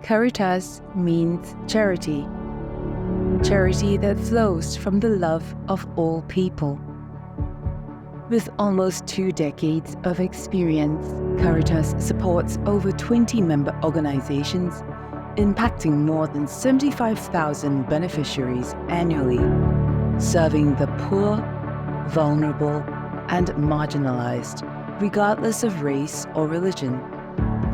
Caritas means charity. Charity that flows from the love of all people. With almost 2 decades of experience, Caritas supports over 20 member organizations, impacting more than 75,000 beneficiaries annually, serving the poor, vulnerable, and marginalized, regardless of race or religion.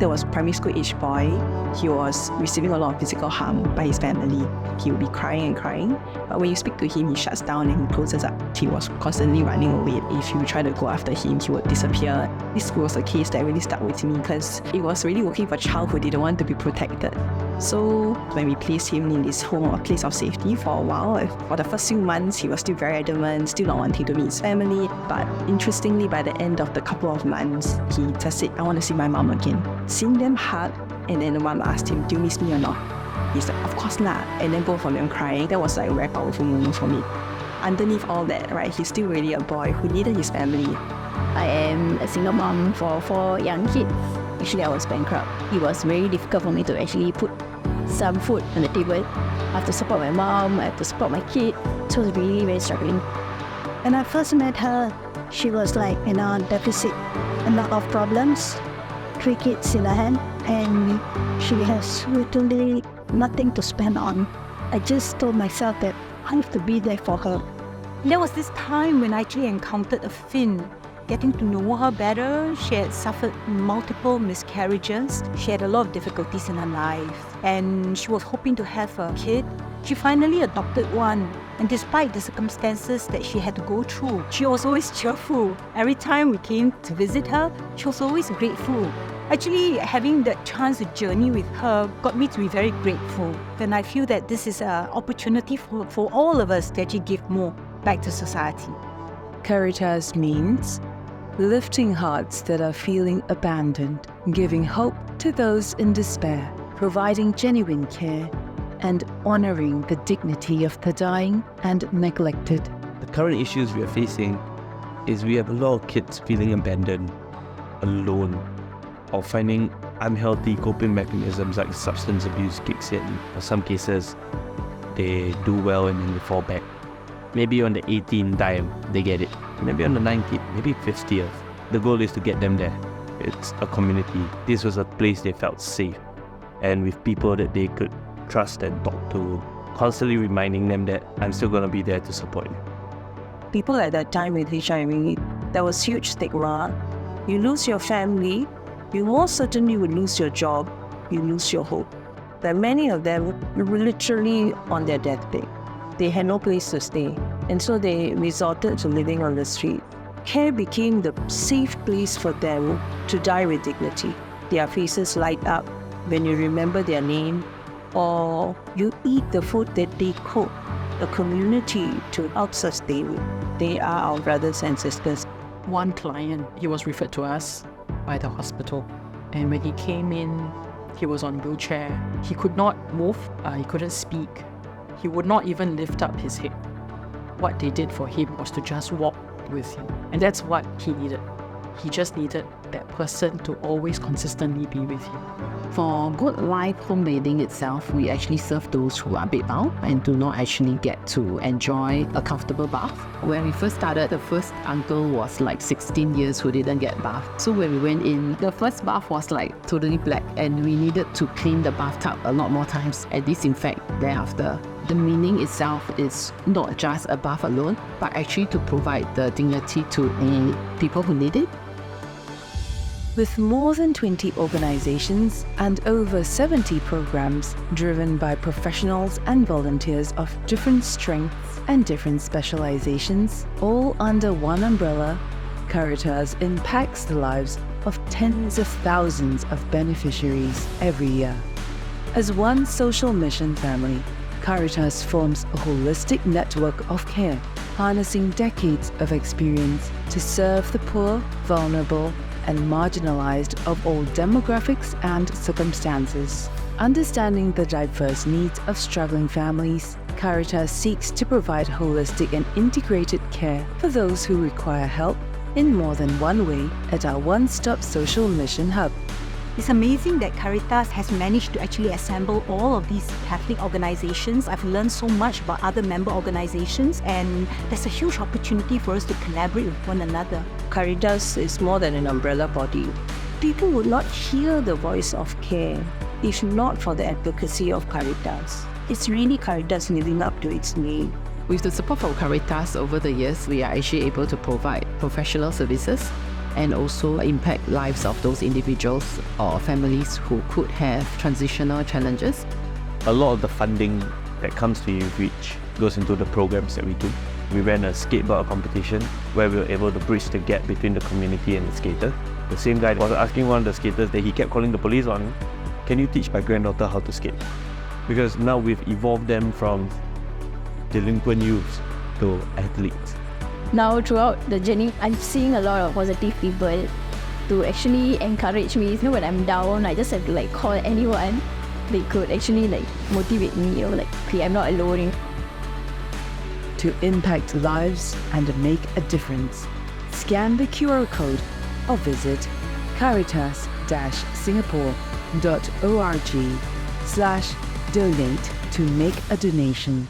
There was a primary school age boy. He was receiving a lot of physical harm by his family. He would be crying and crying, but when you speak to him, he shuts down and he closes up. He was constantly running away. If you try to go after him, he would disappear. This was a case that really stuck with me because it was really working for a child who didn't want to be protected. So when we placed him in this home or place of safety for a while, for the first few months, he was still very adamant, still not wanting to meet his family. But interestingly, by the end of the couple of months, he just said, I want to see my mom again. Seeing them hug, and then the mom asked him, do you miss me or not? He said, of course not. And then both of them crying. That was like a very powerful moment for me. Underneath all that, right, he's still really a boy who needed his family. I am a single mom for 4 young kids. Actually, I was bankrupt. It was very difficult for me to actually put some food on the table. I have to support my mom, I have to support my kid. So it was really, very struggling. When I first met her, she was like, deficit, a lot of problems, 3 kids in her hand, and she has literally nothing to spend on. I just told myself that I have to be there for her. There was this time when I actually encountered a Finn. Getting to know her better, she had suffered multiple miscarriages. She had a lot of difficulties in her life, and she was hoping to have a kid. She finally adopted one, and despite the circumstances that she had to go through, she was always cheerful. Every time we came to visit her, she was always grateful. Actually, having that chance to journey with her got me to be very grateful. And I feel that this is an opportunity for all of us to actually give more back to society. Caritas means lifting hearts that are feeling abandoned, giving hope to those in despair, providing genuine care, and honoring the dignity of the dying and neglected. The current issues we are facing is we have a lot of kids feeling abandoned, alone, or finding unhealthy coping mechanisms like substance abuse kicks in. In some cases, they do well and then they fall back. Maybe on the 18th time, they get it. Maybe on the 19th, maybe 50th. The goal is to get them there. It's a community. This was a place they felt safe and with people that they could trust and talk to, constantly reminding them that I'm still going to be there to support you. People at that time with HIV, there was huge stigma. You lose your family, you most certainly would lose your job, you lose your hope. That many of them were literally on their deathbed. They had no place to stay, and so they resorted to living on the street. Care became the safe place for them to die with dignity. Their faces light up when you remember their name, or you eat the food that they cook, a community to help sustain. They are our brothers and sisters. One client, he was referred to us by the hospital, and when he came in, he was on a wheelchair. He could not move, he couldn't speak. He would not even lift up his head. What they did for him was to just walk with him. And that's what he needed. He just needed that person to always consistently be with him. For Good Life Home Bathing itself, we actually serve those who are bedbound and do not actually get to enjoy a comfortable bath. When we first started, the first uncle was like 16 years who didn't get bath. So when we went in, the first bath was like totally black and we needed to clean the bathtub a lot more times and disinfect thereafter. The meaning itself is not just a bath alone, but actually to provide the dignity to the people who need it. With more than 20 organizations and over 70 programs driven by professionals and volunteers of different strengths and different specializations, all under one umbrella, Caritas impacts the lives of tens of thousands of beneficiaries every year. As one social mission family, Caritas forms a holistic network of care, harnessing decades of experience to serve the poor, vulnerable, and marginalized of all demographics and circumstances. Understanding the diverse needs of struggling families, Caritas seeks to provide holistic and integrated care for those who require help in more than one way at our one-stop social mission hub. It's amazing that Caritas has managed to actually assemble all of these Catholic organizations. I've learned so much about other member organizations, and there's a huge opportunity for us to collaborate with one another. Caritas is more than an umbrella body. People would not hear the voice of care if not for the advocacy of Caritas. It's really Caritas living up to its name. With the support from Caritas over the years, we are actually able to provide professional services and also impact lives of those individuals or families who could have transitional challenges. A lot of the funding that comes to Youth Reach goes into the programs that we do. We ran a skateboard competition where we were able to bridge the gap between the community and the skater. The same guy was asking one of the skaters that he kept calling the police on, "Can you teach my granddaughter how to skate?" Because now we've evolved them from delinquent youths to athletes. Now throughout the journey, I'm seeing a lot of positive people to actually encourage me. When I'm down, I just have to call anyone. They could actually motivate me or okay, I'm not alone. To impact lives and make a difference, scan the QR code or visit caritas-singapore.org/donate to make a donation.